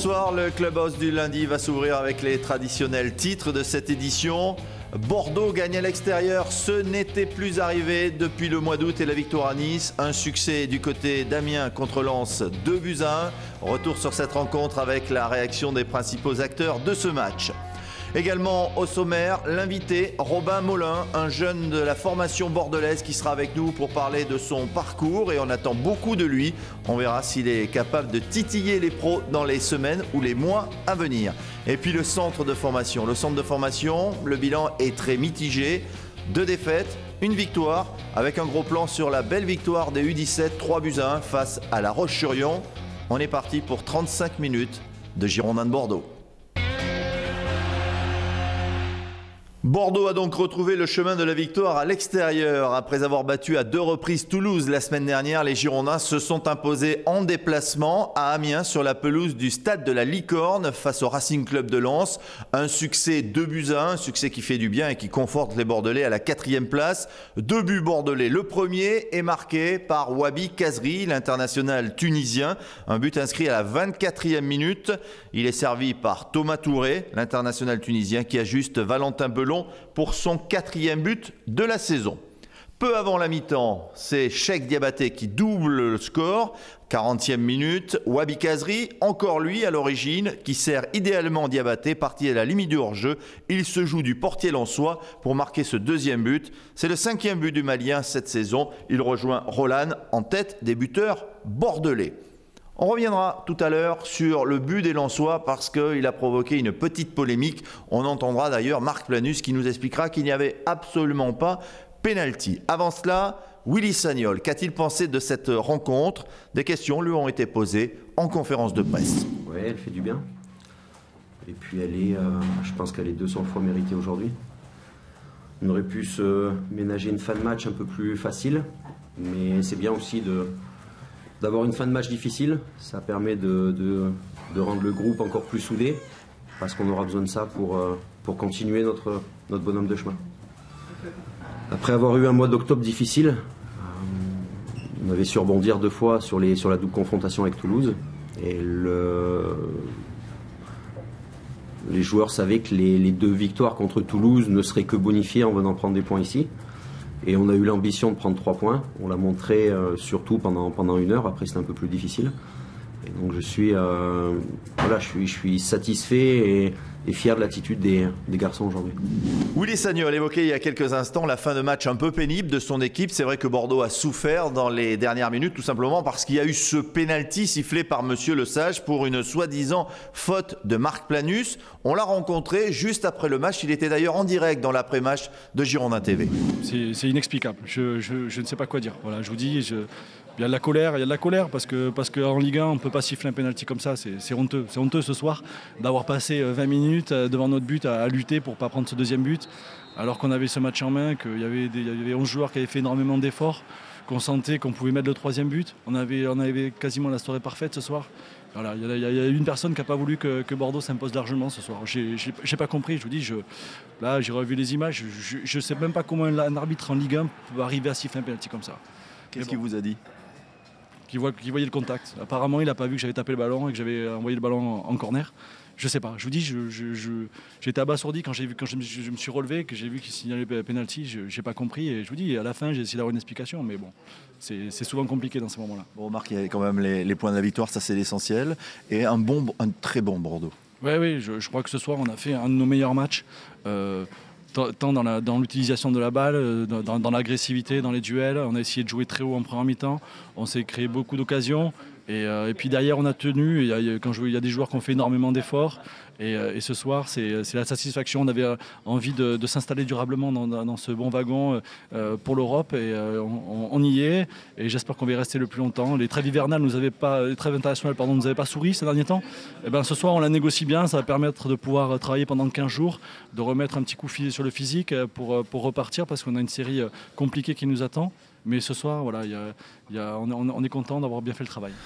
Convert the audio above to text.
Bonsoir, le Clubhouse du lundi va s'ouvrir avec les traditionnels titres de cette édition. Bordeaux gagne à l'extérieur, ce n'était plus arrivé depuis le mois d'août et la victoire à Nice. Un succès du côté d'Amiens contre Lens, 2-1. Retour sur cette rencontre avec la réaction des principaux acteurs de ce match. Également au sommaire, l'invité Robin Molin, un jeune de la formation bordelaise qui sera avec nous pour parler de son parcours et on attend beaucoup de lui. On verra s'il est capable de titiller les pros dans les semaines ou les mois à venir. Et puis le centre de formation. Le centre de formation, le bilan est très mitigé. 2 défaites, 1 victoire, avec un gros plan sur la belle victoire des U17, 3-1 face à La Roche-sur-Yon. On est parti pour 35 minutes de Girondins de Bordeaux. Bordeaux a donc retrouvé le chemin de la victoire à l'extérieur. Après avoir battu à 2 reprises Toulouse la semaine dernière, les Girondins se sont imposés en déplacement à Amiens sur la pelouse du stade de la Licorne face au Racing Club de Lens. Un succès 2-1, un succès qui fait du bien et qui conforte les Bordelais à la 4e place. 2 buts bordelais. Le premier est marqué par Wabi Kazri, l'international tunisien. Un but inscrit à la 24e minute. Il est servi par Thomas Touré, l'international tunisien, qui ajuste Valentin Belon pour son 4e but de la saison. Peu avant la mi-temps, c'est Cheikh Diabaté qui double le score. 40e minute, Wabi Kazri, encore lui à l'origine, qui sert idéalement Diabaté, parti à la limite du hors-jeu. Il se joue du portier lensois pour marquer ce 2e but. C'est le 5e but du Malien cette saison. Il rejoint Roland en tête des buteurs bordelais. On reviendra tout à l'heure sur le but des Lensois parce qu'il a provoqué une petite polémique. On entendra d'ailleurs Marc Planus qui nous expliquera qu'il n'y avait absolument pas pénalty. Avant cela, Willy Sagnol, qu'a-t-il pensé de cette rencontre? Des questions lui ont été posées en conférence de presse. Oui, elle fait du bien. Et puis elle est, je pense qu'elle est 200 fois méritée aujourd'hui. On aurait pu se ménager une fin de match un peu plus facile, mais c'est bien aussi d'avoir une fin de match difficile. Ça permet de rendre le groupe encore plus soudé, parce qu'on aura besoin de ça pour continuer notre bonhomme de chemin. Après avoir eu un mois d'octobre difficile, on avait su rebondir 2 fois sur la double confrontation avec Toulouse. Et les joueurs savaient que les 2 victoires contre Toulouse ne seraient que bonifiées en venant prendre des points ici. Et on a eu l'ambition de prendre 3 points. On l'a montré surtout pendant 1 heure. Après, c'était un peu plus difficile. Et donc, je suis satisfait et fier de l'attitude des garçons aujourd'hui. Willy Sagnol évoquait il y a quelques instants la fin de match un peu pénible de son équipe. C'est vrai que Bordeaux a souffert dans les dernières minutes, tout simplement parce qu'il y a eu ce pénalty sifflé par Monsieur Le Sage pour une soi-disant faute de Marc Planus. On l'a rencontré juste après le match. Il était d'ailleurs en direct dans l'après-match de Girondins TV. C'est inexplicable. Je ne sais pas quoi dire. Voilà, je vous dis, il y a de la colère parce qu'en Ligue 1, on ne peut pas siffler un pénalty comme ça. C'est honteux. C'est honteux ce soir d'avoir passé 20 minutes devant notre but à lutter pour ne pas prendre ce 2e but, alors qu'on avait ce match en main, qu'il y avait 11 joueurs qui avaient fait énormément d'efforts, qu'on sentait qu'on pouvait mettre le 3e but. On avait quasiment la soirée parfaite ce soir. Voilà, il y a une personne qui n'a pas voulu que Bordeaux s'impose largement ce soir. J'ai pas compris, je vous dis, là j'ai revu les images, je ne sais même pas comment un arbitre en Ligue 1 peut arriver à siffler un pénalty comme ça. Qu'est-ce qu'il vous a dit? Qui voyait le contact. Apparemment, il n'a pas vu que j'avais tapé le ballon et que j'avais envoyé le ballon en corner. Je sais pas. Je vous dis, j'étais abasourdi quand je me suis relevé, que j'ai vu qu'il signalait le penalty. Je n'ai pas compris et je vous dis, à la fin, j'ai essayé d'avoir une explication, mais bon, c'est souvent compliqué dans ces moments-là. Bon, Marc, il y a quand même les points de la victoire, ça c'est l'essentiel, et un très bon Bordeaux. Oui, je crois que ce soir, on a fait un de nos meilleurs matchs. Tant dans l'utilisation de la balle, dans l'agressivité, dans les duels. On a essayé de jouer très haut en première mi-temps. On s'est créé beaucoup d'occasions. Et puis derrière, on a tenu. Il y a des joueurs qui ont fait énormément d'efforts. Et ce soir, c'est la satisfaction. On avait envie de s'installer durablement dans ce bon wagon pour l'Europe. Et on y est. Et j'espère qu'on va y rester le plus longtemps. Les trêves hivernales, les trêves internationales, nous avaient pas souri ces derniers temps. Et ben, ce soir, on la négocie bien. Ça va permettre de pouvoir travailler pendant 15 jours, de remettre un petit coup sur le physique pour repartir, parce qu'on a une série compliquée qui nous attend. Mais ce soir, voilà, on est content d'avoir bien fait le travail.